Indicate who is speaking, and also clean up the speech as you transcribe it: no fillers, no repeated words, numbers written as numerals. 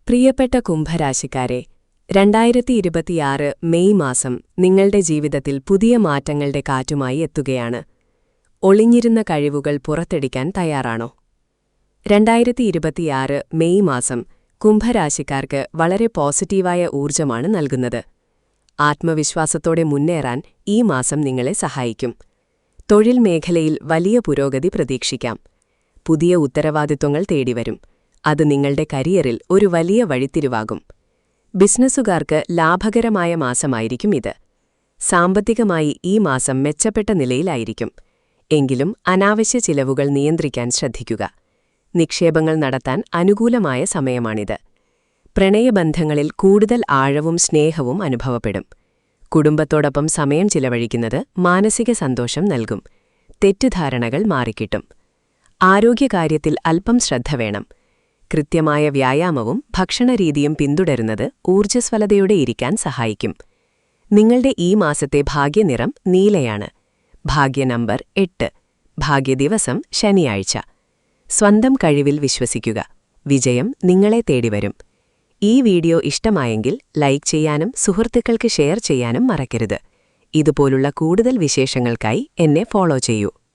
Speaker 1: പ്രിയപ്പെട്ട കുംഭരാശിക്കാരെ 2026 മെയ് മാസം നിങ്ങളുടെ ജീവിതത്തിൽ പുതിയ മാറ്റങ്ങളുടെ കാറ്റുമായി എത്തുകയാണ്. ഒളിഞ്ഞിരുന്ന കഴിവുകൾ പുറത്തെടുക്കാൻ തയ്യാറാണോ? 2026 മെയ് മാസം കുംഭരാശിക്കാർക്ക് വളരെ പോസിറ്റീവായ ഊർജ്ജമാണ് നൽകുന്നത്. ആത്മവിശ്വാസത്തോടെ മുന്നേറാൻ ഈ മാസം നിങ്ങളെ സഹായിക്കും. തൊഴിൽ മേഖലയിൽ വലിയ പുരോഗതി പ്രതീക്ഷിക്കാം. പുതിയ ഉത്തരവാദിത്വങ്ങൾ തേടിവരും. അത് നിങ്ങളുടെ കരിയറിൽ ഒരു വലിയ വഴിത്തിരിവാകും. ബിസിനസ്സുകാർക്ക് ലാഭകരമായ മാസമായിരിക്കും ഇത്. സാമ്പത്തികമായി ഈ മാസം മെച്ചപ്പെട്ട നിലയിലായിരിക്കും. എങ്കിലും അനാവശ്യ ചിലവുകൾ നിയന്ത്രിക്കാൻ ശ്രദ്ധിക്കുക. നിക്ഷേപങ്ങൾ നടത്താൻ അനുകൂലമായ സമയമാണിത്. പ്രണയബന്ധങ്ങളിൽ കൂടുതൽ ആഴവും സ്നേഹവും അനുഭവപ്പെടും. കുടുംബത്തോടൊപ്പം സമയം ചിലവഴിക്കുന്നത് മാനസിക സന്തോഷം നൽകും. തെറ്റിദ്ധാരണകൾ മാറിക്കിട്ടും. ആരോഗ്യകാര്യത്തിൽ അല്പം ശ്രദ്ധ വേണം. കൃത്യമായ വ്യായാമവും ഭക്ഷണരീതിയും പിന്തുടരുന്നത് ഊർജ്ജസ്വലതയോടെ ഇരിക്കാൻ സഹായിക്കും. നിങ്ങളുടെ ഈ മാസത്തെ ഭാഗ്യനിറം നീലയാണ്. ഭാഗ്യ നമ്പർ 8. ഭാഗ്യദിവസം ശനിയാഴ്ച. സ്വന്തം കഴിവിൽ വിശ്വസിക്കുക. വിജയം നിങ്ങളെ തേടിവരും. ഈ വീഡിയോ ഇഷ്ടമായെങ്കിൽ ലൈക്ക് ചെയ്യാനും സുഹൃത്തുക്കൾക്ക് ഷെയർ ചെയ്യാനും മറക്കരുത്. ഇതുപോലുള്ള കൂടുതൽ വിശേഷങ്ങൾക്കായി എന്നെ ഫോളോ ചെയ്യൂ.